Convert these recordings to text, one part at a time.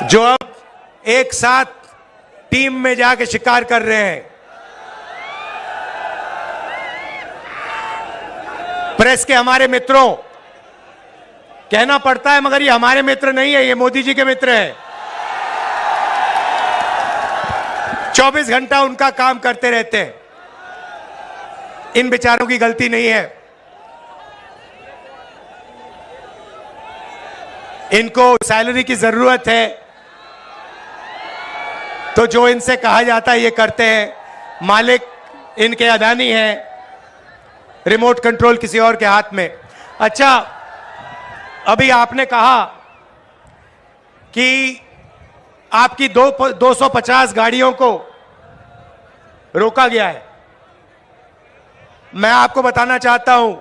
जो अब एक साथ टीम में जाके शिकार कर रहे हैं। प्रेस के हमारे मित्रों, कहना पड़ता है मगर ये हमारे मित्र नहीं है, ये मोदी जी के मित्र हैं। 24 घंटा उनका काम करते रहते हैं। इन बेचारों की गलती नहीं है। इनको सैलरी की जरूरत है तो जो इनसे कहा जाता है ये करते हैं। मालिक इनके अदानी है, रिमोट कंट्रोल किसी और के हाथ में। अच्छा, अभी आपने कहा कि आपकी 250 गाड़ियों को रोका गया है। मैं आपको बताना चाहता हूं,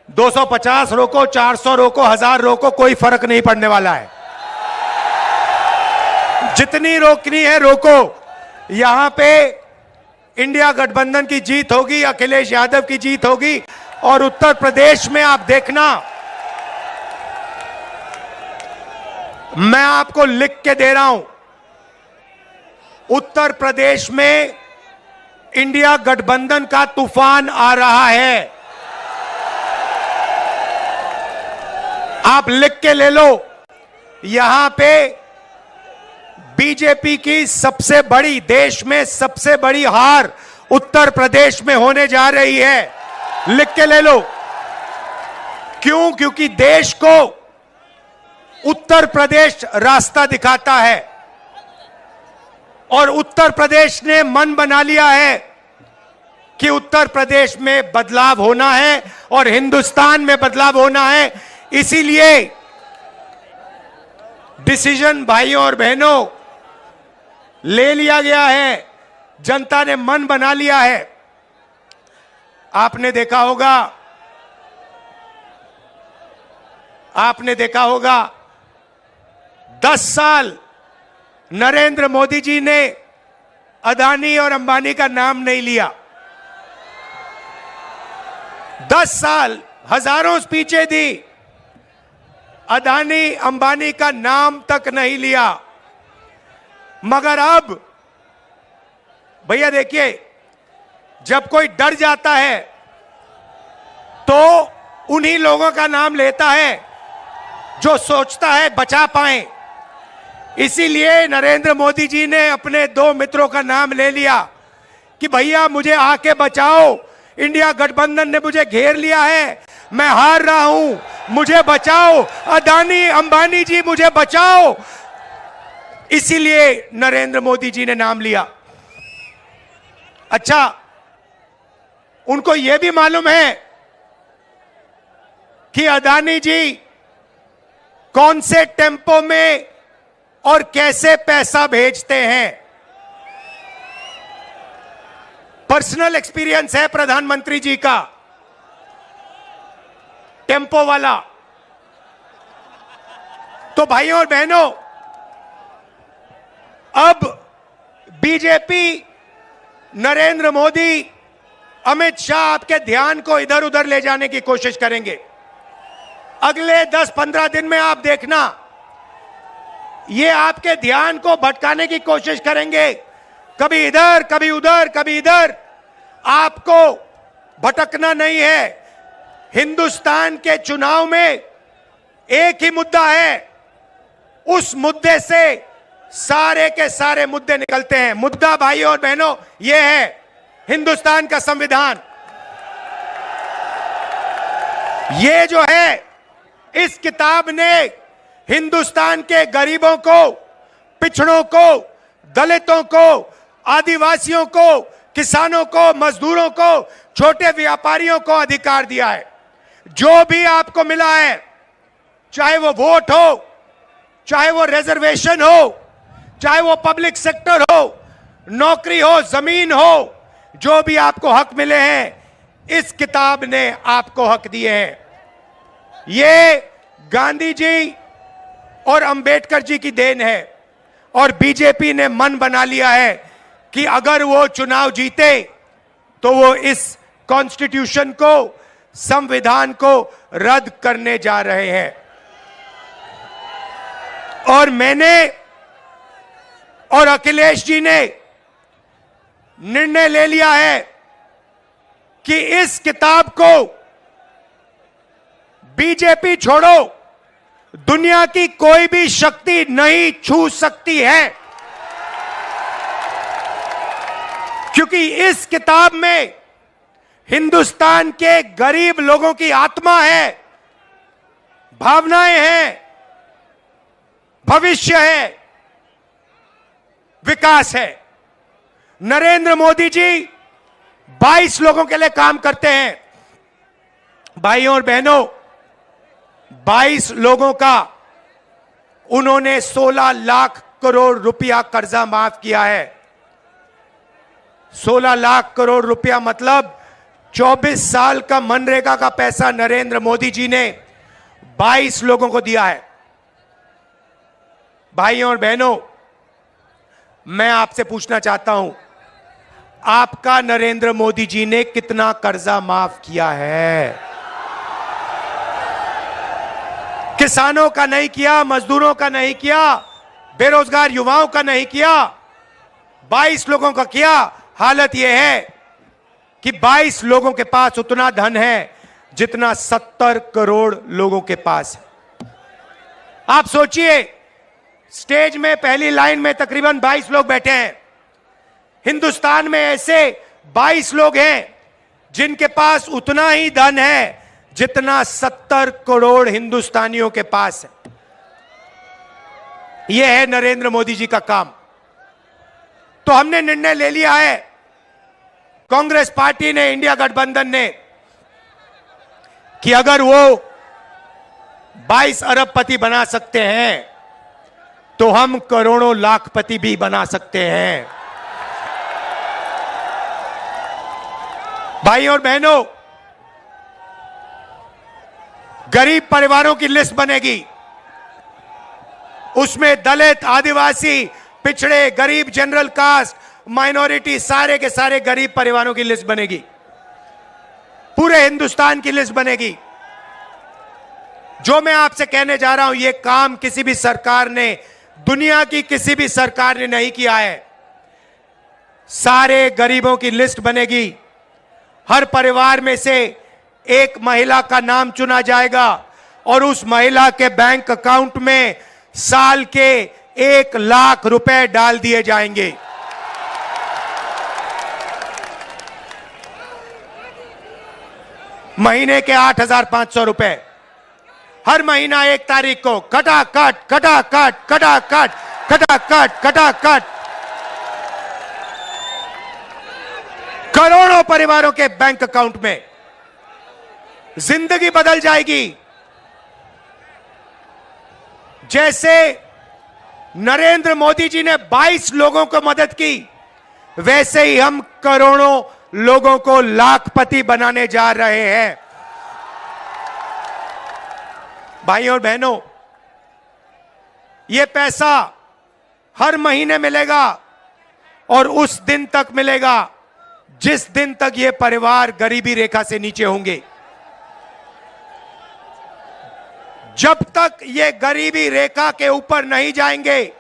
250 रोको, 400 रोको, 1000 रोको, कोई फर्क नहीं पड़ने वाला है। जितनी रोकनी है रोको। यहां पे इंडिया गठबंधन की जीत होगी, अखिलेश यादव की जीत होगी। और उत्तर प्रदेश में आप देखना, मैं आपको लिख के दे रहा हूं, उत्तर प्रदेश में इंडिया गठबंधन का तूफान आ रहा है। आप लिख के ले लो। यहां पे बीजेपी की सबसे बड़ी, देश में सबसे बड़ी हार उत्तर प्रदेश में होने जा रही है। लिख के ले लो। क्यों? क्योंकि देश को उत्तर प्रदेश रास्ता दिखाता है और उत्तर प्रदेश ने मन बना लिया है कि उत्तर प्रदेश में बदलाव होना है और हिंदुस्तान में बदलाव होना है। इसीलिए डिसीजन भाइयों और बहनों ले लिया गया है। जनता ने मन बना लिया है। आपने देखा होगा 10 साल नरेंद्र मोदी जी ने अदानी और अंबानी का नाम नहीं लिया। 10 साल हजारों स्पीचें दी, अदानी अंबानी का नाम तक नहीं लिया। मगर अब भैया देखिए, जब कोई डर जाता है तो उन्हीं लोगों का नाम लेता है जो सोचता है बचा पाए। इसीलिए नरेंद्र मोदी जी ने अपने 2 मित्रों का नाम ले लिया कि भैया मुझे आके बचाओ, इंडिया गठबंधन ने मुझे घेर लिया है, मैं हार रहा हूं, मुझे बचाओ, अदानी अंबानी जी मुझे बचाओ। इसीलिए नरेंद्र मोदी जी ने नाम लिया। अच्छा, उनको यह भी मालूम है कि अदानी जी कौन से टेम्पो में और कैसे पैसा भेजते हैं। पर्सनल एक्सपीरियंस है प्रधानमंत्री जी का, टेम्पो वाला। तो भाइयों और बहनों, अब बीजेपी, नरेंद्र मोदी, अमित शाह आपके ध्यान को इधर उधर ले जाने की कोशिश करेंगे। अगले 10-15 दिन में आप देखना, ये आपके ध्यान को भटकाने की कोशिश करेंगे। कभी इधर, कभी उधर, कभी इधर। आपको भटकना नहीं है। हिंदुस्तान के चुनाव में एक ही मुद्दा है, उस मुद्दे से सारे के सारे मुद्दे निकलते हैं। मुद्दा भाइयों और बहनों यह है हिंदुस्तान का संविधान। ये जो है, इस किताब ने हिंदुस्तान के गरीबों को, पिछड़ों को, दलितों को, आदिवासियों को, किसानों को, मजदूरों को, छोटे व्यापारियों को अधिकार दिया है। जो भी आपको मिला है, चाहे वो वोट हो, चाहे वो रिजर्वेशन हो, चाहे वो पब्लिक सेक्टर हो, नौकरी हो, जमीन हो, जो भी आपको हक मिले हैं, इस किताब ने आपको हक दिए हैं। ये गांधी जी और अंबेडकर जी की देन है। और बीजेपी ने मन बना लिया है कि अगर वो चुनाव जीते तो वो इस कॉन्स्टिट्यूशन को, संविधान को रद्द करने जा रहे हैं। और मैंने और अखिलेश जी ने निर्णय ले लिया है कि इस किताब को बीजेपी छोड़ो, दुनिया की कोई भी शक्ति नहीं छू सकती है, क्योंकि इस किताब में हिंदुस्तान के गरीब लोगों की आत्मा है, भावनाएं हैं, भविष्य है, विकास है। नरेंद्र मोदी जी 22 लोगों के लिए काम करते हैं। भाइयों और बहनों, 22 लोगों का उन्होंने 16 लाख करोड़ रुपया कर्जा माफ किया है। 16 लाख करोड़ रुपया मतलब 24 साल का मनरेगा का पैसा नरेंद्र मोदी जी ने 22 लोगों को दिया है। भाइयों और बहनों, मैं आपसे पूछना चाहता हूं, आपका नरेंद्र मोदी जी ने कितना कर्जा माफ किया है? किसानों का नहीं किया, मजदूरों का नहीं किया, बेरोजगार युवाओं का नहीं किया, 22 लोगों का किया। हालत यह है कि 22 लोगों के पास उतना धन है जितना 70 करोड़ लोगों के पास है। आप सोचिए, स्टेज में पहली लाइन में तकरीबन 22 लोग बैठे हैं। हिंदुस्तान में ऐसे 22 लोग हैं जिनके पास उतना ही धन है जितना 70 करोड़ हिंदुस्तानियों के पास है। यह है नरेंद्र मोदी जी का काम। तो हमने निर्णय ले लिया है, कांग्रेस पार्टी ने, इंडिया गठबंधन ने, कि अगर वो 22 अरबपति बना सकते हैं तो हम करोड़ों लाखपति भी बना सकते हैं। भाइयों और बहनों, गरीब परिवारों की लिस्ट बनेगी। उसमें दलित, आदिवासी, पिछड़े, गरीब, जनरल कास्ट, माइनॉरिटी, सारे के सारे गरीब परिवारों की लिस्ट बनेगी। पूरे हिंदुस्तान की लिस्ट बनेगी। जो मैं आपसे कहने जा रहा हूं, यह काम किसी भी सरकार ने, दुनिया की किसी भी सरकार ने नहीं किया है। सारे गरीबों की लिस्ट बनेगी। हर परिवार में से एक महिला का नाम चुना जाएगा और उस महिला के बैंक अकाउंट में साल के 1 लाख रुपए डाल दिए जाएंगे। महीने के 8,500 रुपए हर महीना 1 तारीख को खटाखट खटाखट खटाखट खटाखट खटाखट करोड़ों परिवारों के बैंक अकाउंट में। जिंदगी बदल जाएगी। जैसे नरेंद्र मोदी जी ने 22 लोगों को मदद की, वैसे ही हम करोड़ों लोगों को लाखपति बनाने जा रहे हैं। भाइयों और बहनों, यह पैसा हर महीने मिलेगा और उस दिन तक मिलेगा जिस दिन तक ये परिवार गरीबी रेखा से नीचे होंगे। जब तक ये गरीबी रेखा के ऊपर नहीं जाएंगे,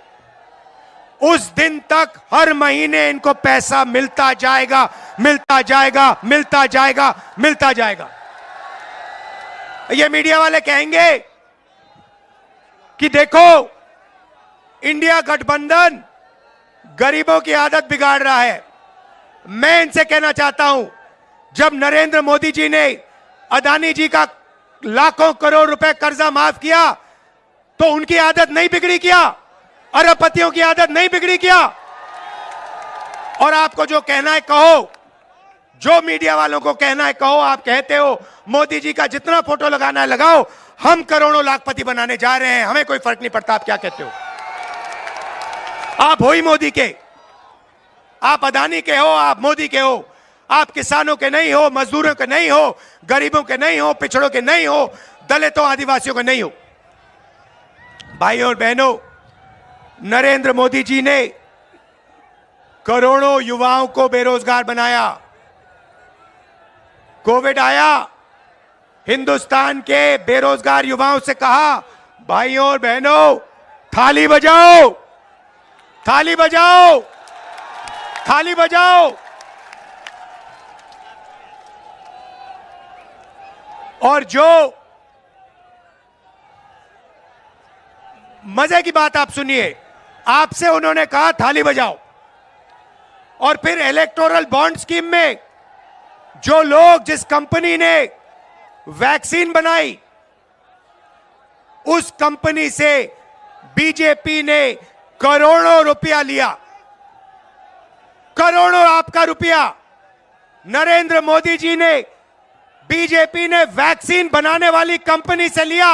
उस दिन तक हर महीने इनको पैसा मिलता जाएगा, मिलता जाएगा, मिलता जाएगा, मिलता जाएगा। ये मीडिया वाले कहेंगे कि देखो, इंडिया गठबंधन गरीबों की आदत बिगाड़ रहा है। मैं इनसे कहना चाहता हूं, जब नरेंद्र मोदी जी ने अदानी जी का लाखों करोड़ रुपए कर्जा माफ किया तो उनकी आदत नहीं बिगड़ी क्या? अरबपतियों की आदत नहीं बिगड़ी क्या? और आपको जो कहना है कहो, जो मीडिया वालों को कहना है कहो। आप कहते हो मोदी जी का जितना फोटो लगाना है लगाओ, हम करोड़ों लाखपति बनाने जा रहे हैं, हमें कोई फर्क नहीं पड़ता। आप क्या कहते हो? आप हो ही मोदी के, आप अदानी के हो, आप मोदी के हो। आप किसानों के नहीं हो, मजदूरों के नहीं हो, गरीबों के नहीं हो, पिछड़ों के नहीं हो, दलितों, आदिवासियों के नहीं हो। भाइयों और बहनों, नरेंद्र मोदी जी ने करोड़ों युवाओं को बेरोजगार बनाया। कोविड आया, हिंदुस्तान के बेरोजगार युवाओं से कहा, भाइयों और बहनों, थाली बजाओ, थाली बजाओ, थाली बजाओ। और जो मजे की बात आप सुनिए, आपसे उन्होंने कहा थाली बजाओ, और फिर इलेक्टोरल बॉन्ड स्कीम में जो लोग, जिस कंपनी ने वैक्सीन बनाई, उस कंपनी से बीजेपी ने करोड़ों रुपया लिया, करोड़ों आपका रुपया नरेंद्र मोदी जी ने, बीजेपी ने वैक्सीन बनाने वाली कंपनी से लिया।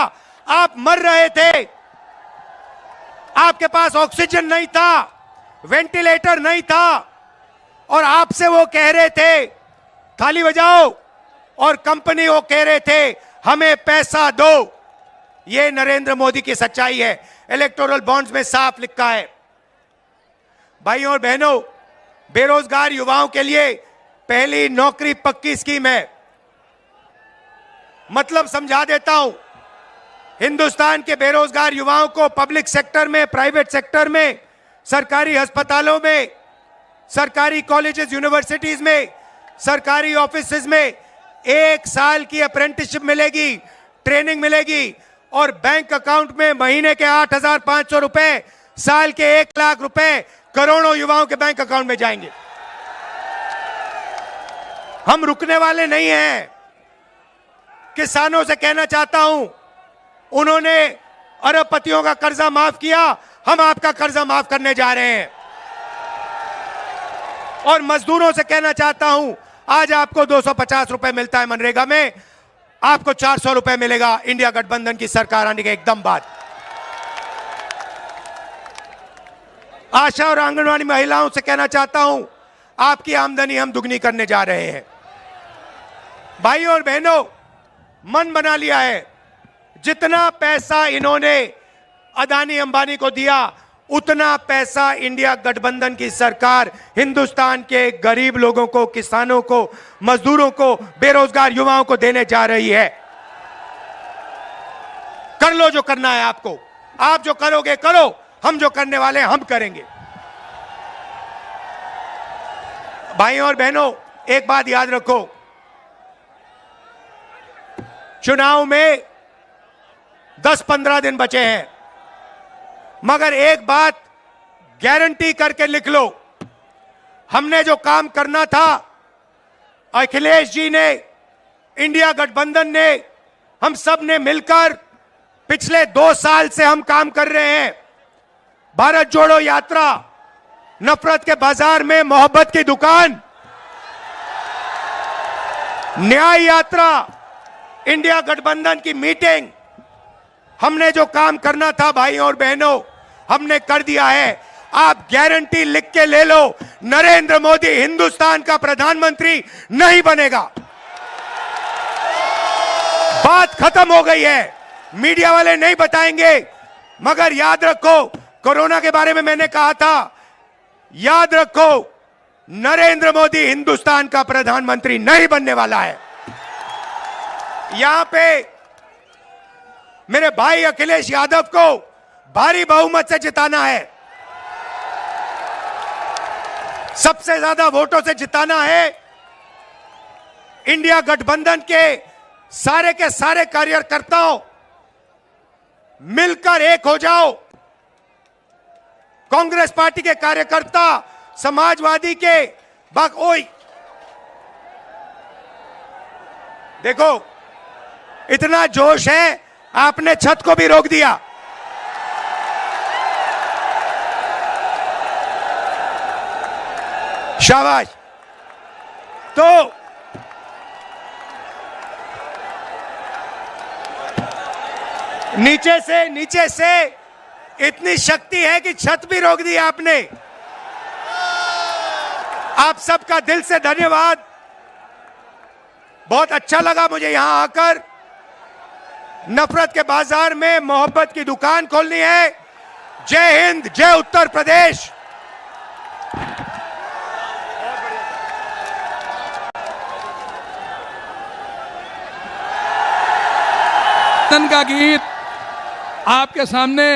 आप मर रहे थे, आपके पास ऑक्सीजन नहीं था, वेंटिलेटर नहीं था, और आपसे वो कह रहे थे थाली बजाओ, और कंपनी वो कह रहे थे हमें पैसा दो। ये नरेंद्र मोदी की सच्चाई है। इलेक्टोरल बॉन्ड्स में साफ लिखा है। भाइयों और बहनों, बेरोजगार युवाओं के लिए पहली नौकरी पक्की स्कीम है। मतलब समझा देता हूं, हिंदुस्तान के बेरोजगार युवाओं को पब्लिक सेक्टर में, प्राइवेट सेक्टर में, सरकारी अस्पतालों में, सरकारी कॉलेजेस, यूनिवर्सिटीज में, सरकारी ऑफिसेज में 1 साल की अप्रेंटिसशिप मिलेगी, ट्रेनिंग मिलेगी, और बैंक अकाउंट में महीने के 8,500 रुपए, साल के 1 लाख रुपए करोड़ों युवाओं के बैंक अकाउंट में जाएंगे। हम रुकने वाले नहीं हैं। किसानों से कहना चाहता हूं, उन्होंने अरबपतियों का कर्जा माफ किया, हम आपका कर्जा माफ करने जा रहे हैं। और मजदूरों से कहना चाहता हूं, आज आपको 250 रुपए मिलता है मनरेगा में, आपको 400 रुपए मिलेगा इंडिया गठबंधन की सरकार आने के एकदम बाद। आशा और आंगनवाड़ी महिलाओं से कहना चाहता हूं, आपकी आमदनी हम दुगनी करने जा रहे हैं। भाइयों और बहनों, मन बना लिया है, जितना पैसा इन्होंने अदानी अंबानी को दिया, उतना पैसा इंडिया गठबंधन की सरकार हिंदुस्तान के गरीब लोगों को, किसानों को, मजदूरों को, बेरोजगार युवाओं को देने जा रही है। कर लो जो करना है आपको, आप जो करोगे करो, हम जो करने वाले हैं हम करेंगे। भाइयों और बहनों, एक बात याद रखो, चुनाव में 10-15 दिन बचे हैं, मगर एक बात गारंटी करके लिख लो, हमने जो काम करना था, अखिलेश जी ने, इंडिया गठबंधन ने, हम सब ने मिलकर पिछले 2 साल से हम काम कर रहे हैं। भारत जोड़ो यात्रा, नफरत के बाजार में मोहब्बत की दुकान, न्याय यात्रा, इंडिया गठबंधन की मीटिंग, हमने जो काम करना था भाइयों और बहनों, हमने कर दिया है। आप गारंटी लिख के ले लो, नरेंद्र मोदी हिंदुस्तान का प्रधानमंत्री नहीं बनेगा। बात खत्म हो गई है, मीडिया वाले नहीं बताएंगे, मगर याद रखो, कोरोना के बारे में मैंने कहा था, याद रखो, नरेंद्र मोदी हिंदुस्तान का प्रधानमंत्री नहीं बनने वाला है। यहां पे मेरे भाई अखिलेश यादव को भारी बहुमत से जिताना है, सबसे ज्यादा वोटों से जिताना है। इंडिया गठबंधन के सारे कार्यकर्ताओं मिलकर एक हो जाओ। कांग्रेस पार्टी के कार्यकर्ता, समाजवादी के ओई देखो, इतना जोश है, आपने छत को भी रोक दिया। शाबाश। तो नीचे से इतनी शक्ति है कि छत भी रोक दी आपने। आप सबका दिल से धन्यवाद। बहुत अच्छा लगा मुझे यहां आकर। नफरत के बाजार में मोहब्बत की दुकान खोलनी है। जय हिंद, जय उत्तर प्रदेश। का गीत आपके सामने